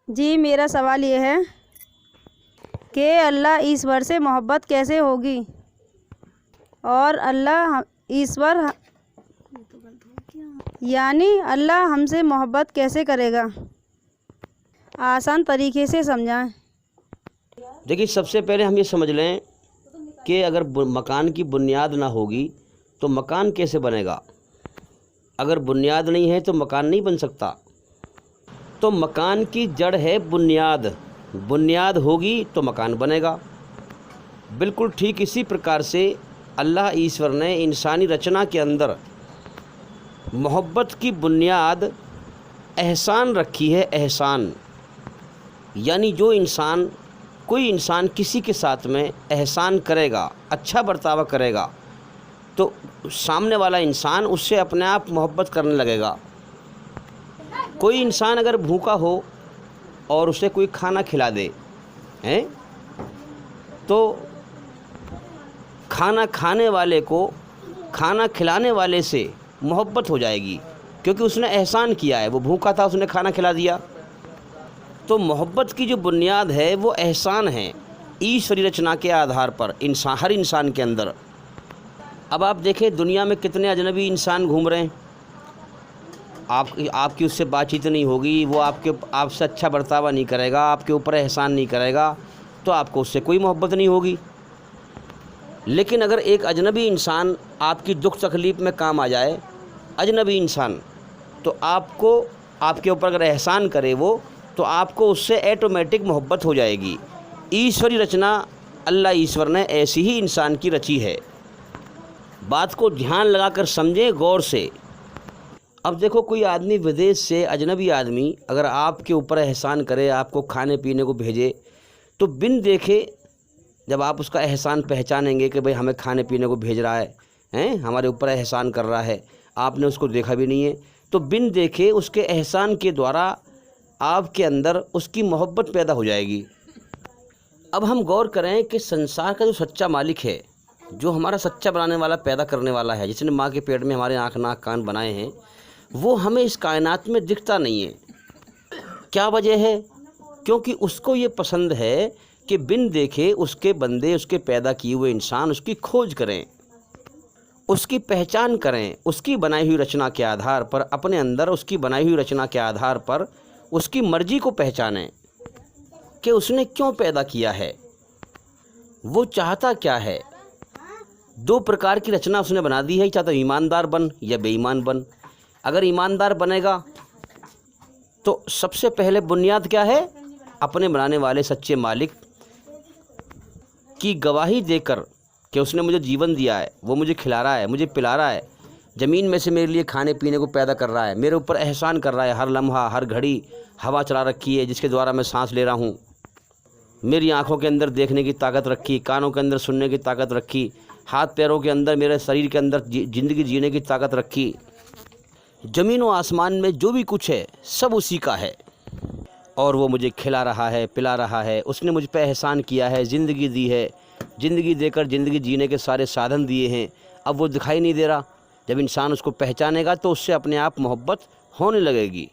جی میرا سوال یہ ہے کہ اللہ ایشور سے محبت کیسے ہوگی اور اللہ ایشور یعنی اللہ ہم سے محبت کیسے کرے گا؟ آسان طریقے سے سمجھائیں۔ دیکھیے، سب سے پہلے ہم یہ سمجھ لیں کہ اگر مکان کی بنیاد نہ ہوگی تو مکان کیسے بنے گا؟ اگر بنیاد نہیں ہے تو مکان نہیں بن سکتا۔ تو مکان کی جڑ ہے بنیاد، بنیاد ہوگی تو مکان بنے گا۔ بالکل ٹھیک اسی پرکار سے اللہ ایشور نے انسانی رچنا کے اندر محبت کی بنیاد احسان رکھی ہے۔ احسان یعنی جو کوئی انسان کسی کے ساتھ میں احسان کرے گا، اچھا برتاوا کرے گا، تو سامنے والا انسان اس سے اپنے آپ محبت کرنے لگے گا۔ کوئی انسان اگر بھوکا ہو اور اسے کوئی کھانا کھلا دے تو کھانا کھانے والے کو کھانا کھلانے والے سے محبت ہو جائے گی، کیونکہ اس نے احسان کیا ہے۔ وہ بھوکا تھا، اس نے کھانا کھلا دیا۔ تو محبت کی جو بنیاد ہے وہ احسان ہے، ایشوری رچنا کے آدھار پر ہر انسان کے اندر۔ اب آپ دیکھیں دنیا میں کتنے اجنبی انسان گھوم رہے ہیں، آپ کی اس سے بات چیت نہیں ہوگی، وہ آپ سے اچھا برتاوا نہیں کرے گا، آپ کے اوپر احسان نہیں کرے گا، تو آپ کو اس سے کوئی محبت نہیں ہوگی۔ لیکن اگر ایک اجنبی انسان آپ کی دکھ تکلیف میں کام آ جائے، اجنبی انسان، تو آپ کے اوپر اگر احسان کرے وہ، تو آپ کو اس سے ایٹومیٹک محبت ہو جائے گی۔ ایشوری رچنا اللہ ایشور نے ایسی ہی انسان کی رچی ہے۔ بات کو دھیان لگا کر سمجھیں، غور سے۔ اب دیکھو، کوئی آدمی ودیش سے، اجنبی آدمی اگر آپ کے اوپر احسان کرے، آپ کو کھانے پینے کو بھیجے، تو بن دیکھے جب آپ اس کا احسان پہچانیں گے کہ بھئی ہمیں کھانے پینے کو بھیج رہا ہے، ہمارے اوپر احسان کر رہا ہے، آپ نے اس کو دیکھا بھی نہیں ہے، تو بن دیکھے اس کے احسان کے دوارا آپ کے اندر اس کی محبت پیدا ہو جائے گی۔ اب ہم غور کریں کہ سنسار کا جو سچا مالک ہے، جو ہمارا سچا بنانے والا، پیدا کرنے والا ہے، جس نے ماں کے پیٹ میں ہمارے آنکھ ناک کان بنائے ہیں، وہ ہمیں اس کائنات میں دکھتا نہیں ہے۔ کیا وجہ ہے؟ کیونکہ اس کو یہ پسند ہے کہ بن دیکھے اس کے بندے، اس کے پیدا کیے ہوئے انسان اس کی کھوج کریں، اس کی پہچان کریں، اس کی بنائی ہوئی رچنا کے آدھار پر، اپنے اندر اس کی بنائی ہوئی رچنا کے آدھار پر اس کی مرضی کو پہچانیں کہ اس نے کیوں پیدا کیا ہے، وہ چاہتا کیا ہے۔ دو پرکار کی رچنا اس نے بنا دی ہے، چاہتا ایماندار بن یا بے ایمان بن۔ اگر ایماندار بنے گا تو سب سے پہلے بنیاد کیا ہے؟ اپنے بنانے والے سچے مالک کی گواہی دے کر کہ اس نے مجھے جیون دیا ہے، وہ مجھے کھلا رہا ہے، مجھے پلا رہا ہے، زمین میں سے میرے لیے کھانے پینے کو پیدا کر رہا ہے، میرے اوپر احسان کر رہا ہے، ہر لمحہ ہر گھڑی ہوا چلا رکھی ہے جس کے دوارا میں سانس لے رہا ہوں، میری آنکھوں کے اندر دیکھنے کی طاقت رکھی، کانوں کے اندر سننے کی طاقت رکھی، ہاتھ پیروں کے اندر، میرے شریر کے اندر زندگی جینے کی طاقت رکھی۔ زمین و آسمان میں جو بھی کچھ ہے سب اسی کا ہے، اور وہ مجھے کھلا رہا ہے، پلا رہا ہے، اس نے مجھ پہ احسان کیا ہے، زندگی دی ہے، زندگی دے کر زندگی جینے کے سارے سادھن دیے ہیں۔ اب وہ دکھائی نہیں دے رہا، جب انسان اس کو پہچانے گا تو اس سے اپنے آپ محبت ہونے لگے گی۔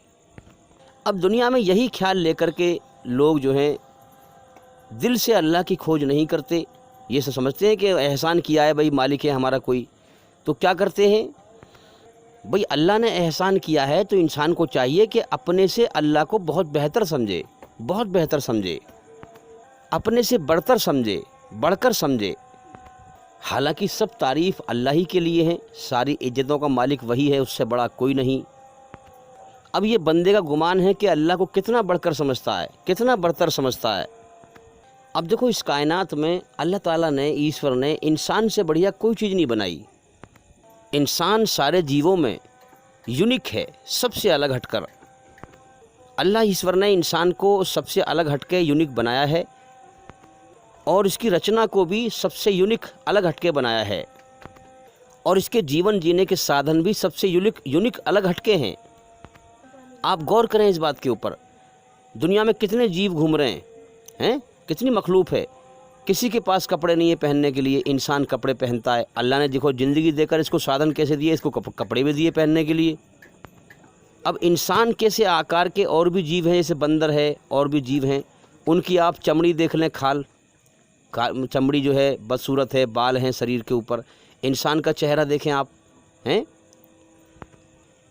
اب دنیا میں یہی خیال لے کر کے لوگ جو ہیں دل سے اللہ کی کھوج نہیں کرتے، یہ سمجھتے ہیں کہ احسان کیا ہے، بھئی مالک ہے ہمارا کوئی، تو کیا کرتے ہیں؟ بھئی اللہ نے احسان کیا ہے تو انسان کو چاہیے کہ اپنے سے اللہ کو بہت بہتر سمجھے، بہت بہتر سمجھے، اپنے سے بڑھتر سمجھے، بڑھ کر سمجھے۔ حالانکہ سب تعریف اللہ ہی کے لیے ہیں، ساری عزتوں کا مالک وہی ہے، اس سے بڑا کوئی نہیں۔ اب یہ بندے کا گمان ہے کہ اللہ کو کتنا بڑھ کر سمجھتا ہے، کتنا برتر سمجھتا ہے۔ اب دیکھو، اس کائنات میں اللہ تعالیٰ نے، ایشور نے انسان سے بڑھیا کوئی چیز نہیں بنائی۔ انسان سارے جیووں میں یونیک ہے، سب سے الگ ہٹ کر۔ اللہ ایشور نے انسان کو سب سے الگ ہٹ کے یونیک بنایا ہے، اور اس کی رچنا کو بھی سب سے یونیک الگ ہٹ کے بنایا ہے، اور اس کے جیون جینے کے سادھن بھی سب سے یونیک الگ ہٹ کے ہیں۔ آپ غور کریں اس بات کے اوپر، دنیا میں کتنے جیو گھوم رہے ہیں، کتنی مخلوق ہے، کسی کے پاس کپڑے نہیں ہے پہننے کے لیے، انسان کپڑے پہنتا ہے۔ اللہ نے دیکھو زندگی دے کر اس کو سادھن کیسے دیے، اس کو کپڑے بھی دیے پہننے کے لیے۔ اب انسان کیسے آکار کے اور بھی جیو ہیں، جیسے بندر ہے اور بھی جیو ہیں، ان کی آپ چمڑی دیکھ لیں، چمڑی جو ہے بدصورت ہے، بال ہیں شریر کے اوپر۔ انسان کا چہرہ دیکھیں آپ ہیں،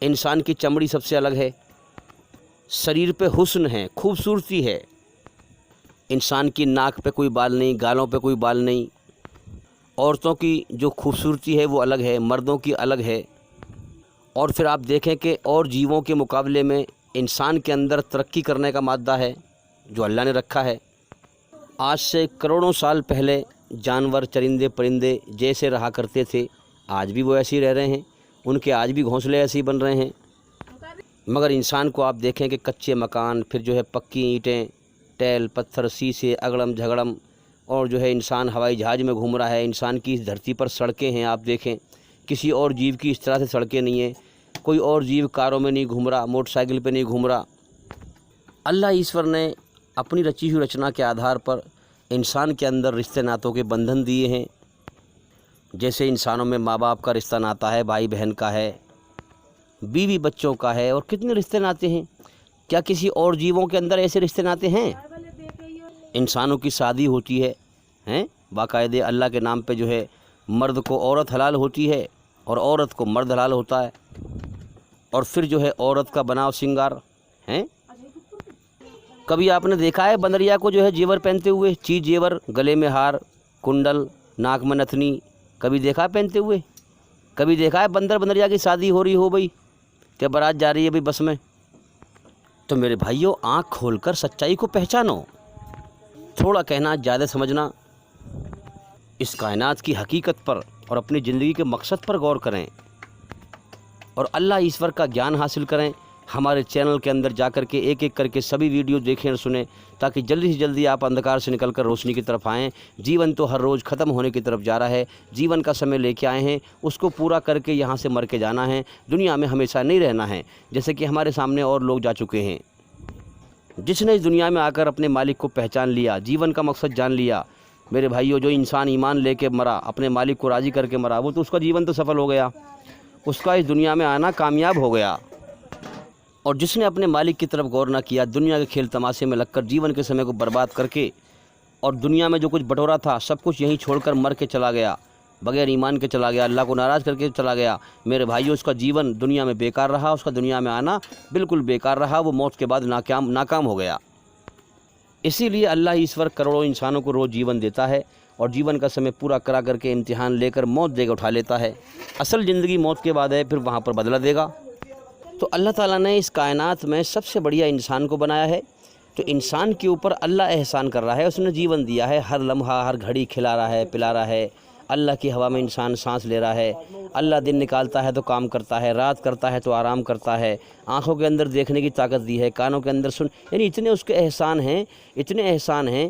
انسان کی چمڑی سب سے الگ ہے، شریر پہ حسن ہے، خوبصورتی ہے۔ انسان کی ناک پہ کوئی بال نہیں، گالوں پہ کوئی بال نہیں۔ عورتوں کی جو خوبصورتی ہے وہ الگ ہے، مردوں کی الگ ہے۔ اور پھر آپ دیکھیں کہ اور جیووں کے مقابلے میں انسان کے اندر ترقی کرنے کا مادہ ہے جو اللہ نے رکھا ہے۔ آج سے کروڑوں سال پہلے جانور، چرندے پرندے جیسے رہا کرتے تھے، آج بھی وہ ایسے ہی رہ رہے ہیں، ان کے آج بھی گھونسلے ایسے ہی بن رہے ہیں۔ مگر انسان کو آپ دیکھیں کہ کچے مکان، پھر جو ہے پکی اینٹیں، ٹیل پتھر، شیشے، اگڑم جھگڑم، اور جو ہے انسان ہوائی جہاز میں گھوم رہا ہے۔ انسان کی اس دھرتی پر سڑکیں ہیں، آپ دیکھیں کسی اور جیو کی اس طرح سے سڑکیں نہیں ہیں، کوئی اور جیو کاروں میں نہیں گھوم رہا، موٹر سائیکل پہ نہیں گھوم رہا۔ اللہ ایشور نے اپنی رچی ہوئی رچنا کے آدھار پر انسان کے اندر رشتے ناتوں کے بندھن دیے ہیں۔ جیسے انسانوں میں ماں باپ کا رشتہ ناتا ہے، بھائی بہن کا ہے، بیوی بچوں کا ہے، اور کتنے رشتے ناتے ہیں۔ کیا کسی اور جیووں کے اندر ایسے رشتے ناتے ہیں؟ انسانوں کی شادی ہوتی ہے باقاعدے اللہ کے نام پہ، جو ہے مرد کو عورت حلال ہوتی ہے اور عورت کو مرد حلال ہوتا ہے، اور پھر جو ہے عورت کا بناؤ سنگار ہیں۔ کبھی آپ نے دیکھا ہے بندریا کو جو ہے زیور پہنتے ہوئے، چیز زیور، گلے میں ہار، کنڈل، ناک میں نتھنی، کبھی دیکھا ہے پہنتے ہوئے؟ کبھی دیکھا ہے بندریا کی شادی ہو رہی ہو بھئی، کہ بارات جا رہی ہے بھئی بس میں؟ تو میرے بھائیوں، آنکھ کھول کر سچائی کو پہچانو، تھوڑا کہنا زیادہ سمجھنا، اس کائنات کی حقیقت پر اور اپنی زندگی کے مقصد پر غور کریں اور اللہ ایشور کا گیان حاصل کریں۔ ہمارے چینل کے اندر جا کر کے ایک ایک کر کے سبھی ویڈیو دیکھیں اور سنیں، تاکہ جلدی سے جلدی آپ اندھکار سے نکل کر روشنی کی طرف آئیں۔ جیون تو ہر روز ختم ہونے کی طرف جا رہا ہے، جیون کا سمے لے کے آئے ہیں، اس کو پورا کر کے یہاں سے مر کے جانا ہے، دنیا میں ہمیشہ نہیں رہنا ہے۔ جیسے کہ ہمارے سامنے اور لوگ جا چکے ہیں، جس نے اس دنیا میں آ کر اپنے مالک کو پہچان لیا، جیون کا مقصد جان لیا۔ میرے بھائیوں، جو انسان ایمان لے کے مرا، اپنے مالک کو راضی کر کے مرا، وہ تو اس کا جیون تو سفل ہو گیا، اس کا اس دنیا میں آنا کامیاب ہو گیا۔ اور جس نے اپنے مالک کی طرف غور نہ کیا، دنیا کے کھیل تماشے میں لگ کر جیون کے سمے کو برباد کر کے، اور دنیا میں جو کچھ بٹورا تھا سب کچھ یہیں چھوڑ کر مر کے چلا گیا، بغیر ایمان کے چلا گیا، اللہ کو ناراض کر کے چلا گیا، میرے بھائیوں، اس کا جیون دنیا میں بیکار رہا، اس کا دنیا میں آنا بالکل بیکار رہا، وہ موت کے بعد ناکام ہو گیا۔ اسی لیے اللہ ایشور کروڑوں انسانوں کو روز جیون دیتا ہے، اور جیون کا سمے پورا کرا کر کے امتحان لے کر موت دے کے اٹھا لیتا ہے۔ اصل زندگی موت کے بعد ہے، پھر وہاں پر بدلہ دے گا۔ تو اللہ تعالیٰ نے اس کائنات میں سب سے بڑھیا انسان کو بنایا ہے، تو انسان کے اوپر اللہ احسان کر رہا ہے، اس نے جیون دیا ہے، ہر لمحہ ہر گھڑی کھلا رہا ہے، پلا رہا ہے، اللہ کی ہوا میں انسان سانس لے رہا ہے، اللہ دن نکالتا ہے تو کام کرتا ہے، رات کرتا ہے تو آرام کرتا ہے، آنکھوں کے اندر دیکھنے کی طاقت دی ہے، کانوں کے اندر یعنی اتنے اس کے احسان ہیں، اتنے احسان ہیں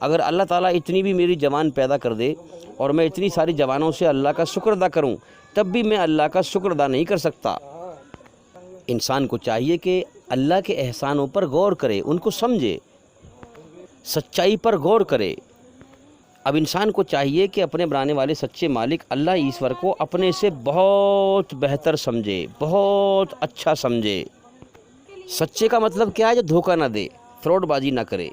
اگر اللہ تعالیٰ اتنی بھی میری جوان پیدا کر دے اور میں اتنی ساری جوانوں سے اللہ کا شکر ادا کروں، تب بھی میں اللہ کا شکر ادا نہیں کر سکتا۔ انسان کو چاہیے کہ اللہ کے احسانوں پر غور کرے، ان کو سمجھے، سچائی پر غور کرے۔ اب انسان کو چاہیے کہ اپنے بنانے والے سچے مالک اللہ ایشور کو اپنے سے بہت بہتر سمجھے، بہت اچھا سمجھے۔ سچے کا مطلب کیا ہے؟ جو دھوکہ نہ دے، فراڈ بازی نہ کرے۔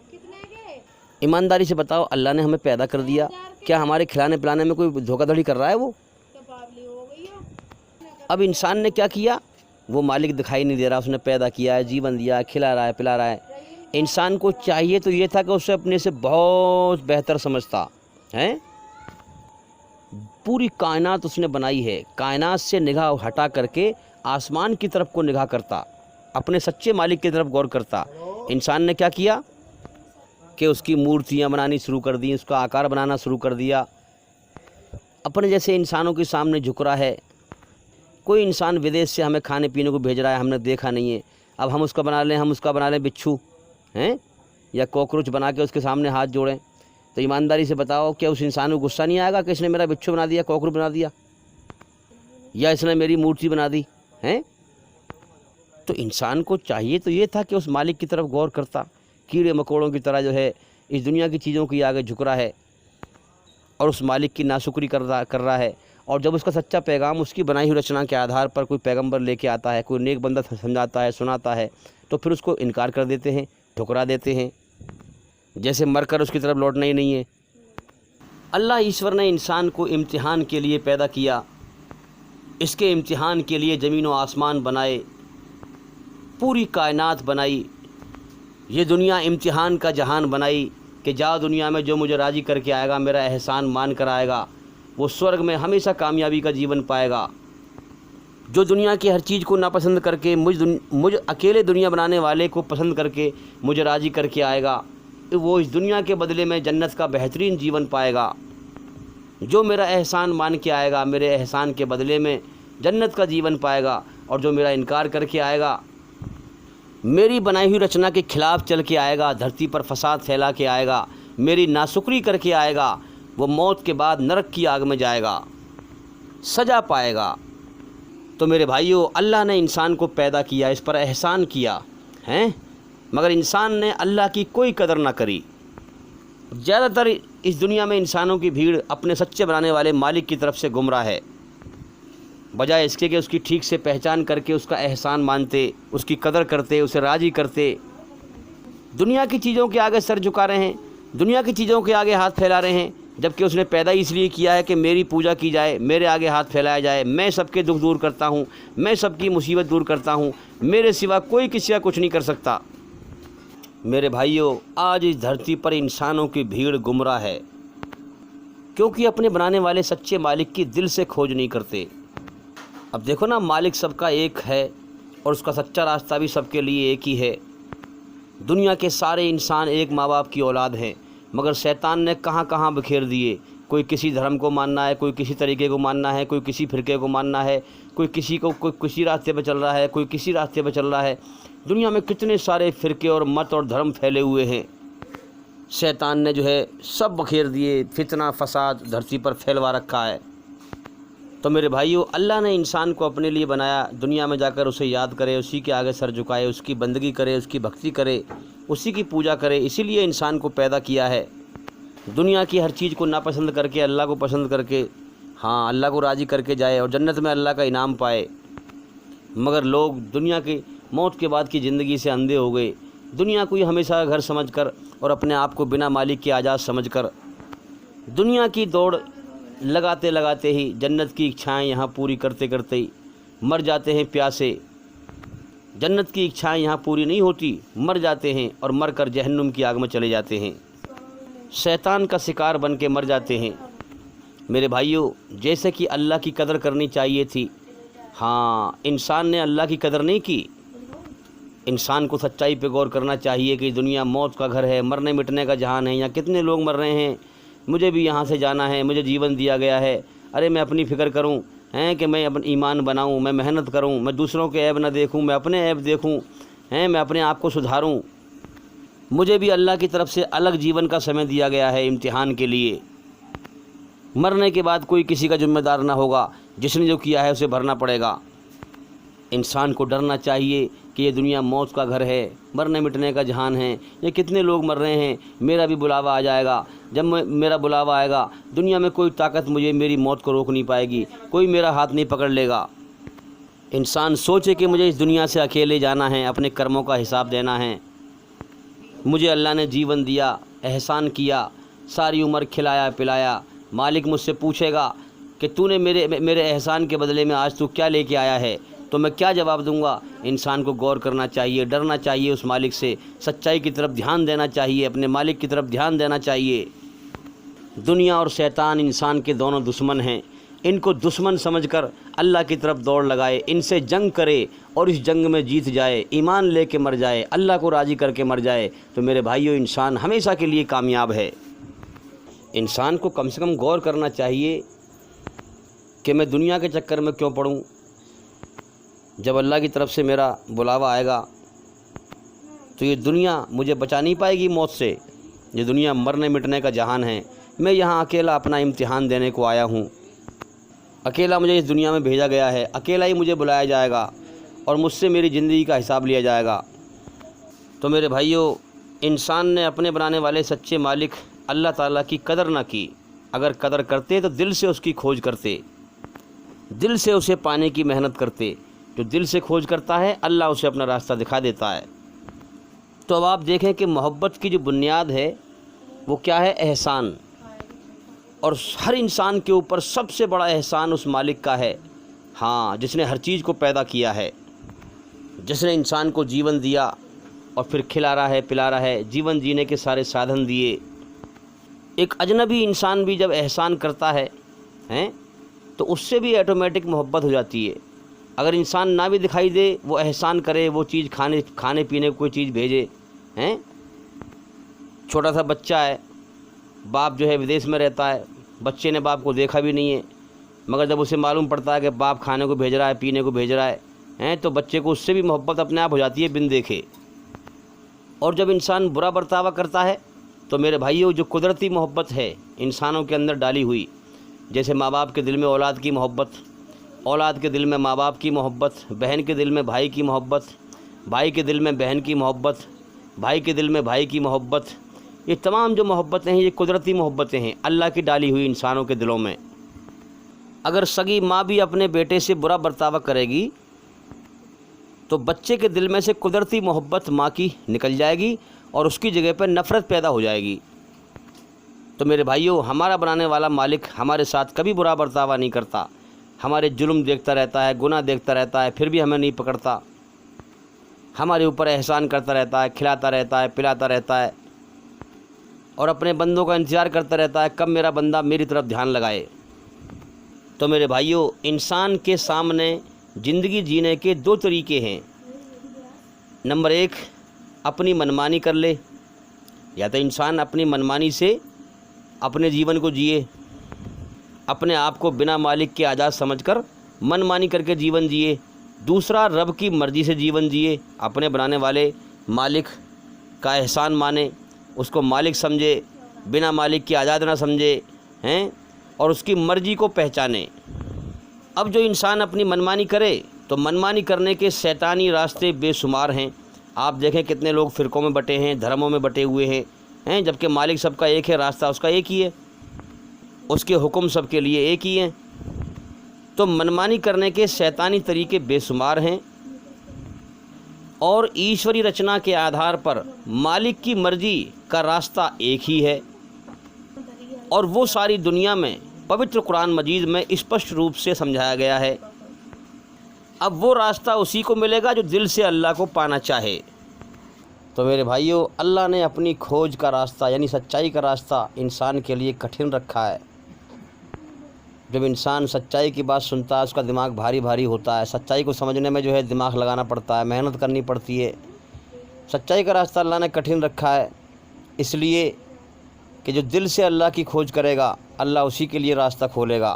ایمانداری سے بتاؤ، اللہ نے ہمیں پیدا کر دیا، کیا ہمارے کھلانے پلانے میں کوئی دھوکہ دھڑی کر رہا ہے؟ وہ اب انسان نے کیا کیا؟ وہ مالک دکھائی نہیں دے رہا، اس نے پیدا کیا ہے، جیون دیا ہے، کھلا رہا ہے، پلا رہا ہے۔ انسان کو چاہیے تو یہ تھا کہ اسے اپنے سے بہت بہتر سمجھتا ہے۔ پوری کائنات اس نے بنائی ہے، کائنات سے نگاہ ہٹا کر کے آسمان کی طرف کو نگاہ کرتا، اپنے سچے مالک کی طرف غور کرتا۔ انسان نے کیا کیا کہ اس کی مورتیاں بنانی شروع کر دیں، اس کا آکار بنانا شروع کر دیا، اپنے جیسے انسانوں کے سامنے جھک رہا ہے۔ کوئی انسان ودیش سے ہمیں کھانے پینے کو بھیج رہا ہے، ہم نے دیکھا نہیں ہے، اب ہم اس کا بنا لیں بچھو ہیں یا کوکروچ بنا کے اس کے سامنے ہاتھ جوڑیں، تو ایمانداری سے بتاؤ کیا اس انسان کو غصہ نہیں آئے گا کہ اس نے میرا بچھو بنا دیا، کوکروچ بنا دیا، یا اس نے میری مورتی بنا دی ہیں؟ تو انسان کو چاہیے تو یہ تھا کہ اس مالک کی طرف غور کرتا، کیڑے مکوڑوں کی طرح جو ہے اس دنیا کی چیزوں کی آگے جھک رہا ہے اور اس مالک کی ناشکری کر رہا ہے، اور جب اس کا سچا پیغام اس کی بنائی ہوئی رچنا کے آدھار پر کوئی پیغمبر لے کے آتا ہے، کوئی نیک بندہ سمجھاتا ہے، سناتا ہے، تو پھر اس کو انکار کر دیتے ہیں، ٹھکرا دیتے ہیں، جیسے مر کر اس کی طرف لوٹنا ہی نہیں ہے۔ اللہ ایشور نے انسان کو امتحان کے لیے پیدا کیا، اس کے امتحان کے لیے زمین و آسمان بنائے، پوری کائنات بنائی، یہ دنیا امتحان کا جہان بنائی کہ جا دنیا میں جو مجھے راضی کر کے آئے گا، میرا احسان مان کر آئے گا، وہ سورگ میں ہمیشہ کامیابی کا جیون پائے گا۔ جو دنیا کی ہر چیز کو ناپسند کر کے مجھ اکیلے دنیا بنانے والے کو پسند کر کے مجھے راضی کر کے آئے گا، وہ اس دنیا کے بدلے میں جنت کا بہترین جیون پائے گا۔ جو میرا احسان مان کے آئے گا، میرے احسان کے بدلے میں جنت کا جیون پائے گا، اور جو میرا انکار کر کے آئے گا، میری بنائی ہوئی رچنا کے خلاف چل کے آئے گا، دھرتی پر فساد پھیلا کے آئے گا، میری ناشکری کر کے آئے گا، وہ موت کے بعد نرک کی آگ میں جائے گا، سزا پائے گا۔ تو میرے بھائیو، اللہ نے انسان کو پیدا کیا، اس پر احسان کیا ہیں، مگر انسان نے اللہ کی کوئی قدر نہ کری۔ زیادہ تر اس دنیا میں انسانوں کی بھیڑ اپنے سچے بنانے والے مالک کی طرف سے گمراہ ہے، بجائے اس کے کہ اس کی ٹھیک سے پہچان کر کے اس کا احسان مانتے، اس کی قدر کرتے، اسے راضی کرتے۔ دنیا کی چیزوں کے آگے سر جھکا رہے ہیں، دنیا کی چیزوں کے آگے ہاتھ پھیلا رہے ہیں، جبکہ اس نے پیدا اس لیے کیا ہے کہ میری پوجا کی جائے، میرے آگے ہاتھ پھیلایا جائے، میں سب کے دکھ دور کرتا ہوں، میں سب کی مصیبت دور کرتا ہوں، میرے سوا کوئی کسی کا کچھ نہیں کر سکتا۔ میرے بھائیو، آج اس دھرتی پر انسانوں کی بھیڑ گمراہ ہے، کیونکہ اپنے بنانے والے سچے مالک کی دل سے کھوج نہیں کرتے۔ اب دیکھو نا، مالک سب کا ایک ہے اور اس کا سچا راستہ بھی سب کے لیے ایک ہی ہے۔ دنیا کے سارے انسان ایک ماں باپ کی اولاد ہیں، مگر شیطان نے کہاں کہاں بکھیر دیے۔ کوئی کسی دھرم کو ماننا ہے، کوئی کسی طریقے کو ماننا ہے، کوئی کسی فرقے کو ماننا ہے، کوئی کسی راستے پہ چل رہا ہے، کوئی کسی راستے پہ چل رہا ہے۔ دنیا میں کتنے سارے فرقے اور مت اور دھرم پھیلے ہوئے ہیں، شیطان نے جو ہے سب بکھیر دیے، فتنہ فساد دھرتی پر پھیلوا رکھا ہے۔ تو میرے بھائیو، اللہ نے انسان کو اپنے لیے بنایا، دنیا میں جا کر اسے یاد کرے، اسی کے آگے سر جھکائے، اس کی بندگی کرے، اس کی بھکتی کرے، اسی کی پوجا کرے۔ اسی لیے انسان کو پیدا کیا ہے، دنیا کی ہر چیز کو ناپسند کر کے اللہ کو پسند کر کے، ہاں، اللہ کو راضی کر کے جائے اور جنت میں اللہ کا انعام پائے۔ مگر لوگ دنیا کی موت کے بعد کی زندگی سے اندھے ہو گئے، دنیا کو ہی ہمیشہ گھر سمجھ کر اور اپنے آپ کو بنا مالک کے آزاد سمجھ کر دنیا کی دوڑ لگاتے لگاتے ہی، جنت کی اچھائیں یہاں پوری کرتے کرتے ہی مر جاتے ہیں پیاسے۔ جنت کی اچھائیں یہاں پوری نہیں ہوتی، مر جاتے ہیں اور مر کر جہنم کی آگ میں چلے جاتے ہیں، شیطان کا شکار بن کے مر جاتے ہیں۔ میرے بھائیو، جیسے کہ اللہ کی قدر کرنی چاہیے تھی، ہاں، انسان نے اللہ کی قدر نہیں کی۔ انسان کو سچائی پہ غور کرنا چاہیے کہ دنیا موت کا گھر ہے، مرنے مٹنے کا جہان ہے، یہاں کتنے لوگ مر رہے ہیں، مجھے بھی یہاں سے جانا ہے، مجھے جیون دیا گیا ہے، ارے میں اپنی فکر کروں کہ میں اپنا ایمان بناؤں، میں محنت کروں، میں دوسروں کے عیب نہ دیکھوں، میں اپنے عیب دیکھوں، میں اپنے آپ کو سدھاروں۔ مجھے بھی اللہ کی طرف سے الگ جیون کا سمے دیا گیا ہے امتحان کے لیے۔ مرنے کے بعد کوئی کسی کا ذمہ دار نہ ہوگا، جس نے جو کیا ہے اسے بھرنا پڑے گا۔ انسان کو ڈرنا چاہیے کہ یہ دنیا موت کا گھر ہے، مرنے مٹنے کا جہان ہے، یہ کتنے لوگ مر رہے ہیں، میرا بھی بلاوا آ جائے گا۔ جب میرا بلاوا آئے گا، دنیا میں کوئی طاقت مجھے میری موت کو روک نہیں پائے گی، کوئی میرا ہاتھ نہیں پکڑ لے گا۔ انسان سوچے کہ مجھے اس دنیا سے اکیلے جانا ہے، اپنے کرموں کا حساب دینا ہے۔ مجھے اللہ نے جیون دیا، احسان کیا، ساری عمر کھلایا پلایا، مالک مجھ سے پوچھے گا کہ تو نے میرے احسان کے بدلے میں آج تو کیا لے کے آیا ہے، تو میں کیا جواب دوں گا؟ انسان کو غور کرنا چاہیے، ڈرنا چاہیے اس مالک سے، سچائی کی طرف دھیان دینا چاہیے، اپنے مالک کی طرف دھیان دینا چاہیے۔ دنیا اور شیطان انسان کے دونوں دشمن ہیں، ان کو دشمن سمجھ کر اللہ کی طرف دوڑ لگائے، ان سے جنگ کرے اور اس جنگ میں جیت جائے، ایمان لے کے مر جائے، اللہ کو راضی کر کے مر جائے، تو میرے بھائیو، انسان ہمیشہ کے لیے کامیاب ہے۔ انسان کو کم سے کم غور کرنا چاہیے کہ میں دنیا کے چکر میں کیوں پڑوں؟ جب اللہ کی طرف سے میرا بلاوا آئے گا تو یہ دنیا مجھے بچا نہیں پائے گی موت سے۔ یہ دنیا مرنے مٹنے کا جہان ہے، میں یہاں اکیلا اپنا امتحان دینے کو آیا ہوں، اکیلا مجھے اس دنیا میں بھیجا گیا ہے، اکیلا ہی مجھے بلایا جائے گا اور مجھ سے میری زندگی کا حساب لیا جائے گا۔ تو میرے بھائیو، انسان نے اپنے بنانے والے سچے مالک اللہ تعالیٰ کی قدر نہ کی، اگر قدر کرتے تو دل سے اس کی کھوج کرتے۔ دل سے اسے پانے کی محنت کرتے۔ جو دل سے کھوج کرتا ہے اللہ اسے اپنا راستہ دکھا دیتا ہے۔ تو اب آپ دیکھیں کہ محبت کی جو بنیاد ہے وہ کیا ہے؟ احسان۔ اور ہر انسان کے اوپر سب سے بڑا احسان اس مالک کا ہے، ہاں، جس نے ہر چیز کو پیدا کیا ہے، جس نے انسان کو جیون دیا اور پھر کھلا رہا ہے، پلا رہا ہے، جیون جینے کے سارے سادھن دیے۔ ایک اجنبی انسان بھی جب احسان کرتا ہے تو اس سے بھی آٹومیٹک محبت ہو جاتی ہے۔ اگر انسان نہ بھی دکھائی دے، وہ احسان کرے، وہ چیز کھانے پینے کو کوئی چیز بھیجے، چھوٹا سا بچہ ہے، باپ جو ہے ودیش میں رہتا ہے، بچے نے باپ کو دیکھا بھی نہیں ہے، مگر جب اسے معلوم پڑتا ہے کہ باپ کھانے کو بھیج رہا ہے، پینے کو بھیج رہا ہے تو بچے کو اس سے بھی محبت اپنے آپ ہو جاتی ہے بن دیکھے۔ اور جب انسان برا برتاوا کرتا ہے تو میرے بھائیوں، جو قدرتی محبت ہے انسانوں کے اندر ڈالی ہوئی، جیسے ماں باپ کے دل میں اولاد کی محبت، اولاد کے دل میں ماں باپ کی محبت، بہن کے دل میں بھائی کی محبت، بھائی کے دل میں بہن کی محبت، بھائی کے دل میں بھائی کی محبت، یہ تمام جو محبتیں ہیں یہ قدرتی محبتیں ہیں اللہ کی ڈالی ہوئی انسانوں کے دلوں میں۔ اگر سگی ماں بھی اپنے بیٹے سے برا برتاوا کرے گی تو بچے کے دل میں سے قدرتی محبت ماں کی نکل جائے گی اور اس کی جگہ پہ نفرت پیدا ہو جائے گی۔ تو میرے بھائیوں، ہمارا بنانے والا مالک ہمارے ساتھ کبھی برا برتاوا نہیں کرتا، ہمارے جرم دیکھتا رہتا ہے، گناہ دیکھتا رہتا ہے، پھر بھی ہمیں نہیں پکڑتا، ہمارے اوپر احسان کرتا رہتا ہے، کھلاتا رہتا ہے، پلاتا رہتا ہے، اور اپنے بندوں کا انتظار کرتا رہتا ہے کب میرا بندہ میری طرف دھیان لگائے۔ تو میرے بھائیوں، انسان کے سامنے زندگی جینے کے دو طریقے ہیں۔ نمبر 1، اپنی منمانی کر لے، یا تو انسان اپنی منمانی سے اپنے جیون کو جیے، اپنے آپ کو بنا مالک کے آزاد سمجھ کر منمانی کر کے جیون جیے۔ دوسرا، رب کی مرضی سے جیون جیے، اپنے بنانے والے مالک کا احسان مانے، اس کو مالک سمجھے، بنا مالک کی آزاد نہ سمجھے اور اس کی مرضی کو پہچانے۔ اب جو انسان اپنی منمانی کرے تو منمانی کرنے کے شیطانی راستے بے شمار ہیں۔ آپ دیکھیں کتنے لوگ فرقوں میں بٹے ہیں، دھرموں میں بٹے ہوئے ہیں، جبکہ مالک سب کا ایک ہے، راستہ اس کا ایک ہی ہے، اس کے حکم سب کے لیے ایک ہی ہیں۔ تو منمانی کرنے کے شیطانی طریقے بے شمار ہیں، اور ایشوری رچنا کے آدھار پر مالک کی مرضی کا راستہ ایک ہی ہے، اور وہ ساری دنیا میں پوتر قرآن مجید میں اسپشٹ روپ سے سمجھایا گیا ہے۔ اب وہ راستہ اسی کو ملے گا جو دل سے اللہ کو پانا چاہے۔ تو میرے بھائیوں، اللہ نے اپنی کھوج کا راستہ یعنی سچائی کا راستہ انسان کے لیے کٹھن رکھا ہے۔ جب انسان سچائی کی بات سنتا ہے اس کا دماغ بھاری بھاری ہوتا ہے، سچائی کو سمجھنے میں جو ہے دماغ لگانا پڑتا ہے، محنت کرنی پڑتی ہے۔ سچائی کا راستہ اللہ نے کٹھن رکھا ہے، اس لیے کہ جو دل سے اللہ کی کھوج کرے گا اللہ اسی کے لیے راستہ کھولے گا۔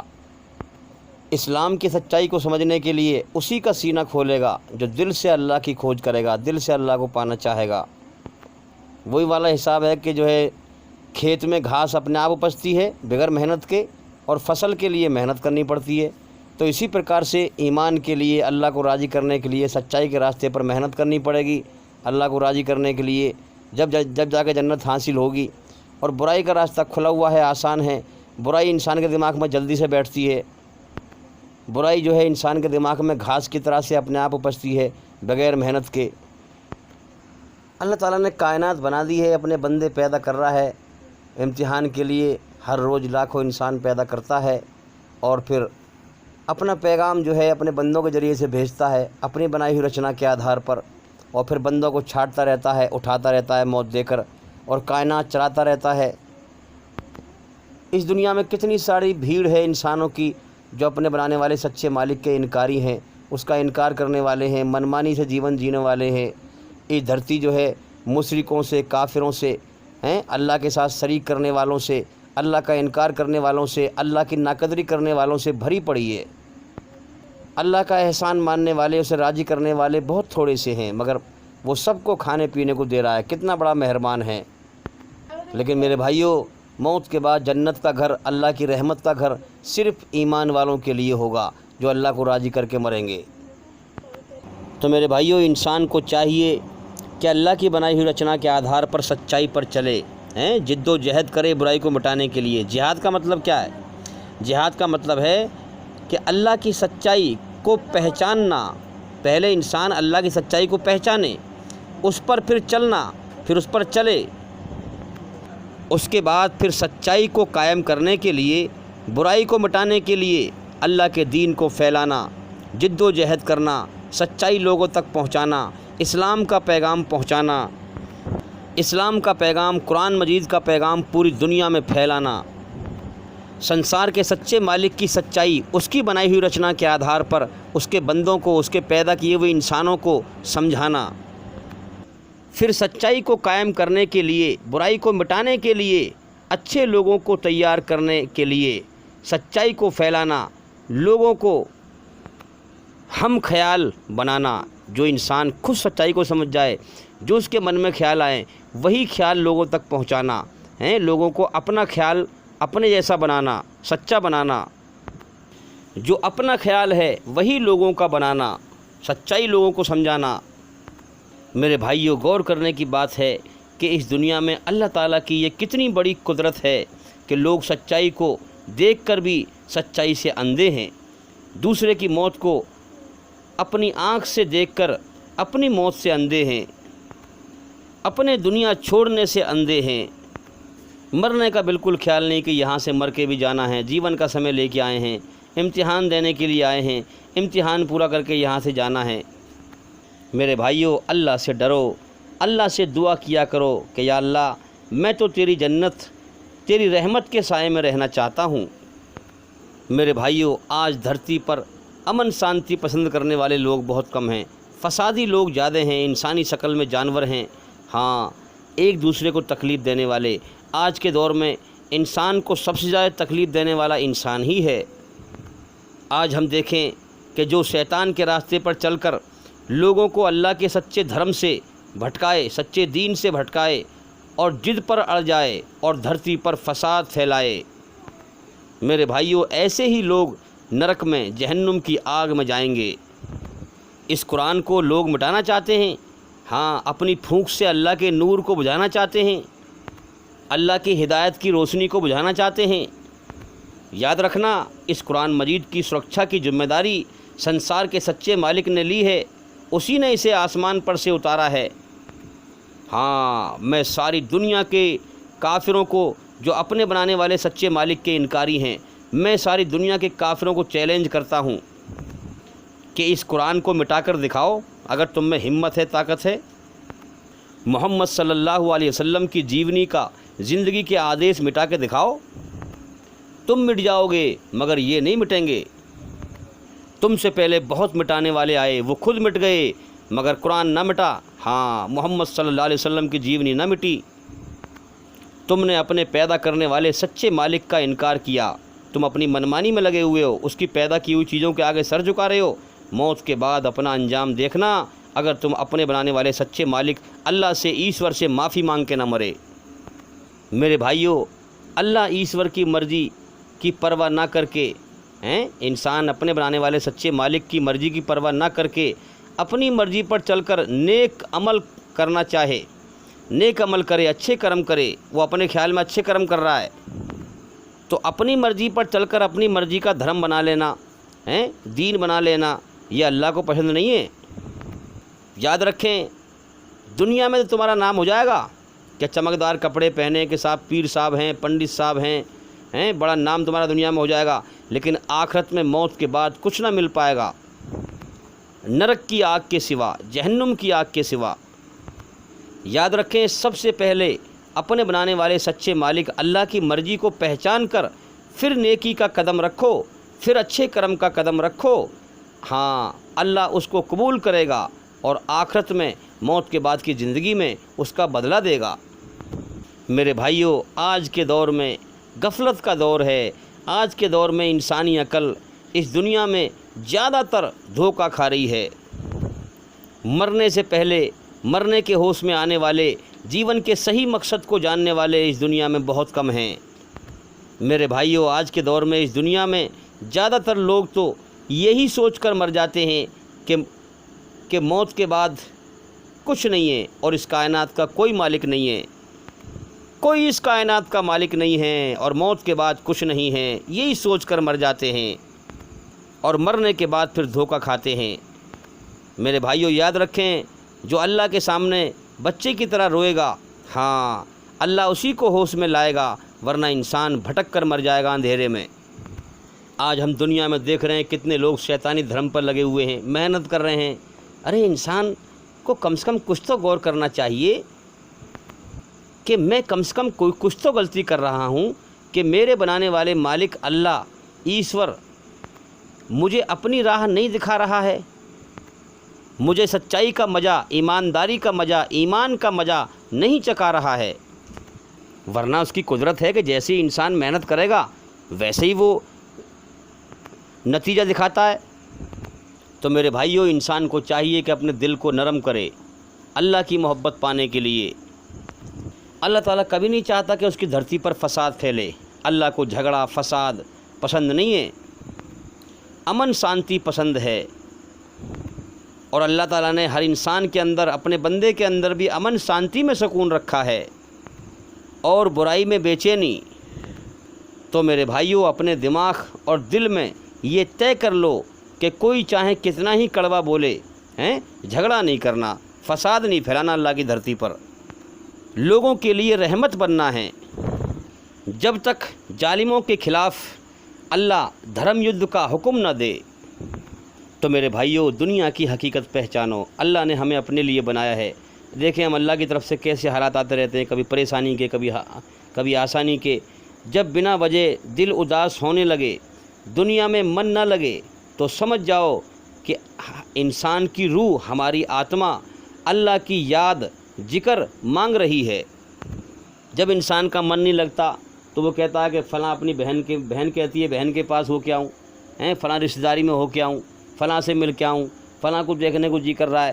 اسلام کی سچائی کو سمجھنے کے لیے اسی کا سینہ کھولے گا جو دل سے اللہ کی کھوج کرے گا، دل سے اللہ کو پانا چاہے گا۔ وہی والا حساب ہے کہ جو ہے کھیت میں گھاس اپنے آپ اپجتی ہے بغیر محنت کے، اور فصل کے لیے محنت کرنی پڑتی ہے۔ تو اسی پرکار سے ایمان کے لیے، اللہ کو راضی کرنے کے لیے سچائی کے راستے پر محنت کرنی پڑے گی، اللہ کو راضی کرنے کے لیے جب جا کے جنت حاصل ہوگی۔ اور برائی کا راستہ کھلا ہوا ہے، آسان ہے۔ برائی انسان کے دماغ میں جلدی سے بیٹھتی ہے، برائی جو ہے انسان کے دماغ میں گھاس کی طرح سے اپنے آپ اپجتی ہے بغیر محنت کے۔ اللہ تعالیٰ نے کائنات بنا دی ہے، اپنے بندے پیدا کر رہا ہے امتحان کے لیے، ہر روز لاکھوں انسان پیدا کرتا ہے، اور پھر اپنا پیغام جو ہے اپنے بندوں کے ذریعے سے بھیجتا ہے اپنی بنائی ہوئی رچنا کے آدھار پر، اور پھر بندوں کو چھاٹتا رہتا ہے، اٹھاتا رہتا ہے موت دے کر، اور کائنات چلاتا رہتا ہے۔ اس دنیا میں کتنی ساری بھیڑ ہے انسانوں کی جو اپنے بنانے والے سچے مالک کے انکاری ہیں، اس کا انکار کرنے والے ہیں، منمانی سے جیون جینے والے ہیں۔ یہ دھرتی جو ہے مشرکوں سے، کافروں سے، اللہ کے ساتھ شریک کرنے والوں سے، اللہ کا انکار کرنے والوں سے، اللہ کی ناقدری کرنے والوں سے بھری پڑی ہے۔ اللہ کا احسان ماننے والے، اسے راضی کرنے والے بہت تھوڑے سے ہیں، مگر وہ سب کو کھانے پینے کو دے رہا ہے، کتنا بڑا مہربان ہے۔ لیکن میرے بھائیوں، موت کے بعد جنت کا گھر، اللہ کی رحمت کا گھر صرف ایمان والوں کے لیے ہوگا جو اللہ کو راضی کر کے مریں گے۔ تو میرے بھائیوں، انسان کو چاہیے کہ اللہ کی بنائی ہوئی رچنا کے آدھار پر سچائی پر چلے، جد و جہد کرے برائی کو مٹانے کے لیے۔ جہاد کا مطلب کیا ہے؟ جہاد کا مطلب ہے کہ اللہ کی سچائی کو پہچاننا، پہلے انسان اللہ کی سچائی کو پہچانے، اس پر پھر چلنا، پھر اس پر چلے، اس کے بعد پھر سچائی کو قائم کرنے کے لیے، برائی کو مٹانے کے لیے اللہ کے دین کو پھیلانا، جد و جہد کرنا، سچائی لوگوں تک پہنچانا، اسلام کا پیغام پہنچانا، اسلام کا پیغام، قرآن مجید کا پیغام پوری دنیا میں پھیلانا، سنسار کے سچے مالک کی سچائی، اس کی بنائی ہوئی رچنا کے آدھار پر اس کے بندوں کو، اس کے پیدا کیے ہوئے انسانوں کو سمجھانا، پھر سچائی کو قائم کرنے کے لیے، برائی کو مٹانے کے لیے، اچھے لوگوں کو تیار کرنے کے لیے سچائی کو پھیلانا، لوگوں کو ہم خیال بنانا، جو انسان خود سچائی کو سمجھ جائے، جو اس کے من میں خیال آئے وہی خیال لوگوں تک پہنچانا ہے، لوگوں کو اپنا خیال اپنے جیسا بنانا، سچا بنانا، جو اپنا خیال ہے وہی لوگوں کا بنانا، سچائی لوگوں کو سمجھانا۔ میرے بھائیوں، غور کرنے کی بات ہے کہ اس دنیا میں اللہ تعالیٰ کی یہ کتنی بڑی قدرت ہے کہ لوگ سچائی کو دیکھ کر بھی سچائی سے اندھے ہیں، دوسرے کی موت کو اپنی آنکھ سے دیکھ کر اپنی موت سے اندھے ہیں، اپنے دنیا چھوڑنے سے اندھے ہیں، مرنے کا بالکل خیال نہیں کہ یہاں سے مر کے بھی جانا ہے، جیون کا سمے لے کے آئے ہیں، امتحان دینے کے لیے آئے ہیں، امتحان پورا کر کے یہاں سے جانا ہے۔ میرے بھائیوں، اللہ سے ڈرو، اللہ سے دعا کیا کرو کہ یا اللہ میں تو تیری جنت، تیری رحمت کے سائے میں رہنا چاہتا ہوں۔ میرے بھائیوں، آج دھرتی پر امن شانتی پسند کرنے والے لوگ بہت کم ہیں، فسادی لوگ زیادہ ہیں، انسانی شکل میں جانور ہیں، ہاں ایک دوسرے کو تکلیف دینے والے۔ آج کے دور میں انسان کو سب سے زیادہ تکلیف دینے والا انسان ہی ہے۔ آج ہم دیکھیں کہ جو شیطان کے راستے پر چل کر لوگوں کو اللہ کے سچے دھرم سے بھٹکائے، سچے دین سے بھٹکائے اور جد پر اڑ جائے اور دھرتی پر فساد پھیلائے، میرے بھائیوں ایسے ہی لوگ نرک میں، جہنم کی آگ میں جائیں گے۔ اس قرآن کو لوگ مٹانا چاہتے ہیں، ہاں اپنی پھونک سے اللہ کے نور کو بجھانا چاہتے ہیں، اللہ کی ہدایت کی روشنی کو بجھانا چاہتے ہیں۔ یاد رکھنا، اس قرآن مجید کی سرکشا کی ذمہ داری سنسار کے سچے مالک نے لی ہے، اسی نے اسے آسمان پر سے اتارا ہے۔ ہاں میں ساری دنیا کے کافروں کو، جو اپنے بنانے والے سچے مالک کے انکاری ہیں، میں ساری دنیا کے کافروں کو چیلنج کرتا ہوں کہ اس قرآن کو مٹا کر دکھاؤ، اگر تم میں ہمت ہے، طاقت ہے۔ محمد صلی اللہ علیہ وسلم کی جیونی کا، زندگی کے آدیش مٹا کے دکھاؤ، تم مٹ جاؤ گے مگر یہ نہیں مٹیں گے۔ تم سے پہلے بہت مٹانے والے آئے، وہ خود مٹ گئے مگر قرآن نہ مٹا، ہاں محمد صلی اللہ علیہ وسلم کی جیونی نہ مٹی۔ تم نے اپنے پیدا کرنے والے سچے مالک کا انکار کیا، تم اپنی منمانی میں لگے ہوئے ہو، اس کی پیدا کی ہوئی چیزوں کے آگے سر جھکا رہے ہو۔ موت کے بعد اپنا انجام دیکھنا، اگر تم اپنے بنانے والے سچے مالک اللہ سے، ایشور سے معافی مانگ کے نہ مرے۔ میرے بھائیوں، اللہ ایشور کی مرضی کی پرواہ نہ کر کے، انسان اپنے بنانے والے سچے مالک کی مرضی کی پرواہ نہ کر کے اپنی مرضی پر چل کر نیک عمل کرنا چاہے، نیک عمل کرے، اچھے کرم کرے، وہ اپنے خیال میں اچھے کرم کر رہا ہے، تو اپنی مرضی پر چل کر اپنی مرضی کا دھرم بنا لینا، دین بنا لینا، یہ اللہ کو پسند نہیں ہے۔ یاد رکھیں، دنیا میں تو تمہارا نام ہو جائے گا کہ چمکدار کپڑے پہنے کے صاحب پیر صاحب ہیں، پنڈت صاحب ہیں، بڑا نام تمہارا دنیا میں ہو جائے گا، لیکن آخرت میں موت کے بعد کچھ نہ مل پائے گا، نرک کی آگ کے سوا، جہنم کی آگ کے سوا۔ یاد رکھیں، سب سے پہلے اپنے بنانے والے سچے مالک اللہ کی مرضی کو پہچان کر پھر نیکی کا قدم رکھو، پھر اچھے کرم کا قدم رکھو، ہاں اللہ اس کو قبول کرے گا اور آخرت میں، موت کے بعد کی زندگی میں اس کا بدلہ دے گا۔ میرے بھائیوں، آج کے دور میں غفلت کا دور ہے، آج کے دور میں انسانی عقل اس دنیا میں زیادہ تر دھوکہ کھا رہی ہے۔ مرنے سے پہلے مرنے کے ہوش میں آنے والے، جیون کے صحیح مقصد کو جاننے والے اس دنیا میں بہت کم ہیں۔ میرے بھائیوں، آج کے دور میں اس دنیا میں زیادہ تر لوگ تو یہی سوچ کر مر جاتے ہیں کہ موت کے بعد کچھ نہیں ہے اور اس کائنات کا کوئی مالک نہیں ہے، کوئی اس کائنات کا مالک نہیں ہے اور موت کے بعد کچھ نہیں ہے، یہی سوچ کر مر جاتے ہیں۔ اور مرنے کے بعد پھر دھوکہ کھاتے ہیں۔ میرے بھائیوں یاد رکھیں، جو اللہ کے سامنے بچے کی طرح روئے گا، ہاں اللہ اسی کو ہوش میں لائے گا، ورنہ انسان بھٹک کر مر جائے گا اندھیرے میں۔ آج ہم دنیا میں دیکھ رہے ہیں کتنے لوگ شیطانی دھرم پر لگے ہوئے ہیں، محنت کر رہے ہیں۔ ارے انسان کو کم سے کم کچھ تو غور کرنا چاہیے کہ میں کم سے کم کچھ تو غلطی کر رہا ہوں کہ میرے بنانے والے مالک اللہ ایشور مجھے اپنی راہ نہیں دکھا رہا ہے، مجھے سچائی کا مزہ، ایمانداری کا مزہ، ایمان کا مزہ نہیں چکھا رہا ہے۔ ورنہ اس کی قدرت ہے کہ جیسے ہی انسان محنت کرے گا ویسے ہی وہ نتیجہ دکھاتا ہے۔ تو میرے بھائیوں، انسان کو چاہیے کہ اپنے دل کو نرم کرے اللہ کی محبت پانے کے لیے۔ اللہ تعالیٰ کبھی نہیں چاہتا کہ اس کی دھرتی پر فساد پھیلے۔ اللہ کو جھگڑا، فساد پسند نہیں ہے، امن شانتی پسند ہے۔ اور اللہ تعالیٰ نے ہر انسان کے اندر، اپنے بندے کے اندر بھی امن شانتی میں سکون رکھا ہے اور برائی میں بے چینی۔ تو میرے بھائیوں، اپنے دماغ اور دل میں یہ طے کر لو کہ کوئی چاہے کتنا ہی کڑوا بولے، جھگڑا نہیں کرنا، فساد نہیں پھیلانا اللہ کی دھرتی پر، لوگوں کے لیے رحمت بننا ہے۔ جب تک ظالموں کے خلاف اللہ دھرم یدھ کا حکم نہ دے۔ تو میرے بھائیوں، دنیا کی حقیقت پہچانو، اللہ نے ہمیں اپنے لیے بنایا ہے۔ دیکھیں ہم اللہ کی طرف سے کیسے حالات آتے رہتے ہیں، کبھی پریشانی کے، کبھی آسانی کے۔ جب بنا وجہ دل اداس ہونے لگے، دنیا میں من نہ لگے، تو سمجھ جاؤ کہ انسان کی روح، ہماری آتما اللہ کی یاد، ذکر مانگ رہی ہے۔ جب انسان کا من نہیں لگتا تو وہ کہتا ہے کہ فلاں اپنی بہن کہتی ہے بہن کے پاس ہو کے آؤں، فلاں رشتہ داری میں ہو کے آؤں، فلاں سے مل کے آؤں، فلاں کو دیکھنے کو جی کر رہا ہے۔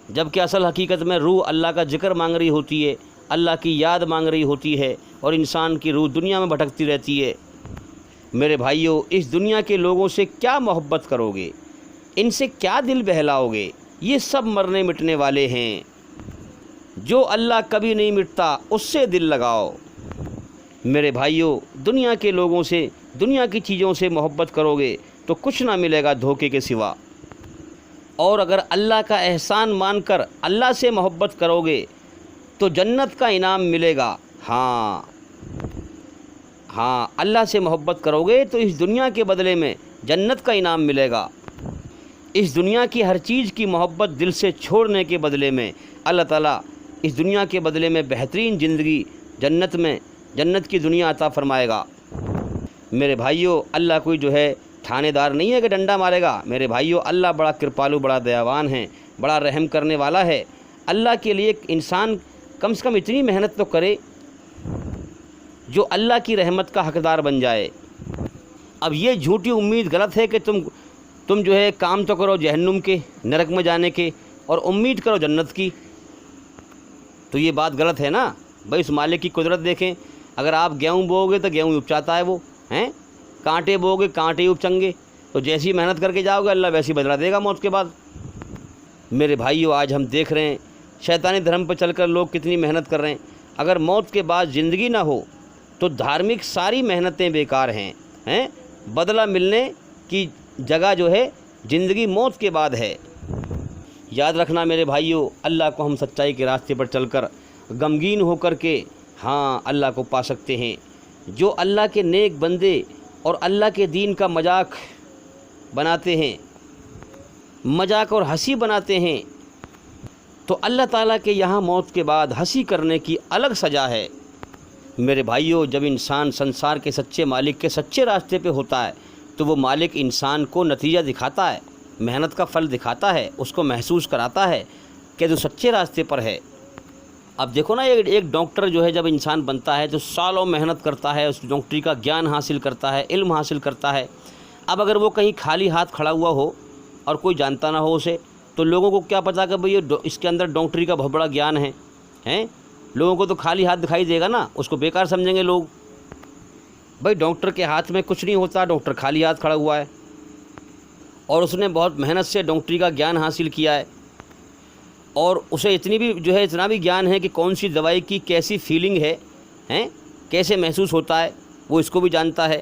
جبکہ اصل حقیقت میں روح اللہ کا ذکر مانگ رہی ہوتی ہے، اللہ کی یاد مانگ رہی ہوتی ہے، اور انسان کی روح دنیا میں بھٹکتی رہتی ہے۔ میرے بھائیوں، اس دنیا کے لوگوں سے کیا محبت کرو گے، ان سے کیا دل بہلاؤ گے؟ یہ سب مرنے مٹنے والے ہیں۔ جو اللہ کبھی نہیں مٹتا اس سے دل لگاؤ۔ میرے بھائیوں، دنیا کے لوگوں سے، دنیا کی چیزوں سے محبت کرو گے تو کچھ نہ ملے گا دھوکے کے سوا۔ اور اگر اللہ کا احسان مان کر اللہ سے محبت کرو گے تو جنت کا انعام ملے گا۔ ہاں اللہ سے محبت کرو گے تو اس دنیا کے بدلے میں جنت کا انعام ملے گا۔ اس دنیا کی ہر چیز کی محبت دل سے چھوڑنے کے بدلے میں اللہ تعالیٰ اس دنیا کے بدلے میں بہترین زندگی جنت کی دنیا عطا فرمائے گا۔ میرے بھائیوں، اللہ کوئی جو ہے تھانے دار نہیں ہے کہ ڈنڈا مارے گا۔ میرے بھائیوں، اللہ بڑا کرپالو، بڑا دیاوان ہے، بڑا رحم کرنے والا ہے۔ اللہ کے لیے انسان کم سے کم اتنی محنت تو کرے جو اللہ کی رحمت کا حقدار بن جائے۔ اب یہ جھوٹی امید غلط ہے کہ تم جو ہے کام تو کرو جہنم کے، نرک میں جانے کے، اور امید کرو جنت کی۔ تو یہ بات غلط ہے نا بھائی۔ اس مالک کی قدرت دیکھیں، اگر آپ گیہوں بو گے تو گیہوں اپچاتا ہے وہ، کانٹے بو گے کانٹے اپچنگے، تو جیسی محنت کر کے جاؤ گے اللہ ویسی بدلہ دے گا موت کے بعد۔ میرے بھائیوں، آج ہم دیکھ رہے ہیں شیطانی دھرم پر چل کر لوگ کتنی محنت کر رہے ہیں۔ اگر موت کے بعد زندگی نہ ہو تو دھارمک ساری محنتیں بیکار ہیں۔ بدلہ ملنے کی جگہ جو ہے زندگی موت کے بعد ہے۔ یاد رکھنا میرے بھائیوں، اللہ کو ہم سچائی کے راستے پر چل کر غمگین ہو کر کے اللہ کو پا سکتے ہیں۔ جو اللہ کے نیک بندے اور اللہ کے دین کا مذاق بناتے ہیں، مذاق اور ہنسی بناتے ہیں، تو اللہ تعالیٰ کے یہاں موت کے بعد ہنسی کرنے کی الگ سزا ہے۔ میرے بھائیوں، جب انسان سنسار کے سچے مالک کے سچے راستے پہ ہوتا ہے تو وہ مالک انسان کو نتیجہ دکھاتا ہے، محنت کا پھل دکھاتا ہے، اس کو محسوس کراتا ہے کہ جو سچے راستے پر ہے۔ اب دیکھو نا، ایک ڈاکٹر جو ہے جب انسان بنتا ہے تو سالوں محنت کرتا ہے، اس ڈاکٹری کا گیان حاصل کرتا ہے، علم حاصل کرتا ہے۔ اب اگر وہ کہیں خالی ہاتھ کھڑا ہوا ہو اور کوئی جانتا نہ ہو اسے، تو لوگوں کو کیا پتہ کہ بھئی اس کے اندر ڈاکٹری کا بہت بڑا گیان ہے۔ لوگوں کو تو خالی ہاتھ دکھائی دے گا نا، اس کو بیکار سمجھیں گے لوگ۔ بھائی ڈاکٹر کے ہاتھ میں کچھ نہیں ہوتا، ڈاکٹر خالی ہاتھ کھڑا ہوا ہے اور اس نے بہت محنت سے ڈاکٹری کا گیان حاصل کیا ہے، اور اسے اتنا بھی گیان ہے کہ کون سی دوائی کی کیسی فیلنگ ہے، کیسے محسوس ہوتا ہے، وہ اس کو بھی جانتا ہے۔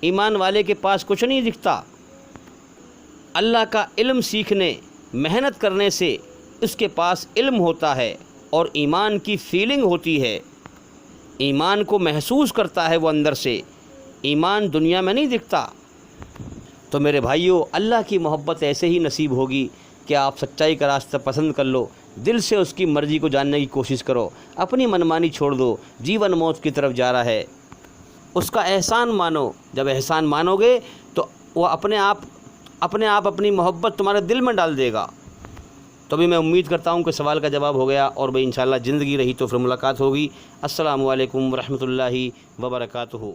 ایمان والے کے پاس کچھ نہیں دکھتا۔ اللہ کا علم سیکھنے محنت کرنے سے اس کے پاس علم ہوتا ہے اور ایمان کی فیلنگ ہوتی ہے، ایمان کو محسوس کرتا ہے وہ اندر سے۔ ایمان دنیا میں نہیں دکھتا۔ تو میرے بھائیوں، اللہ کی محبت ایسے ہی نصیب ہوگی کہ آپ سچائی کا راستہ پسند کر لو، دل سے اس کی مرضی کو جاننے کی کوشش کرو، اپنی منمانی چھوڑ دو۔ جیون موت کی طرف جا رہا ہے، اس کا احسان مانو۔ جب احسان مانو گے تو وہ اپنے آپ اپنی محبت تمہارے دل میں ڈال دے گا۔ تو بھی میں امید کرتا ہوں کہ سوال کا جواب ہو گیا، اور بھئی انشاءاللہ زندگی رہی تو پھر ملاقات ہوگی۔ السلام علیکم ورحمۃ اللہ وبرکاتہ۔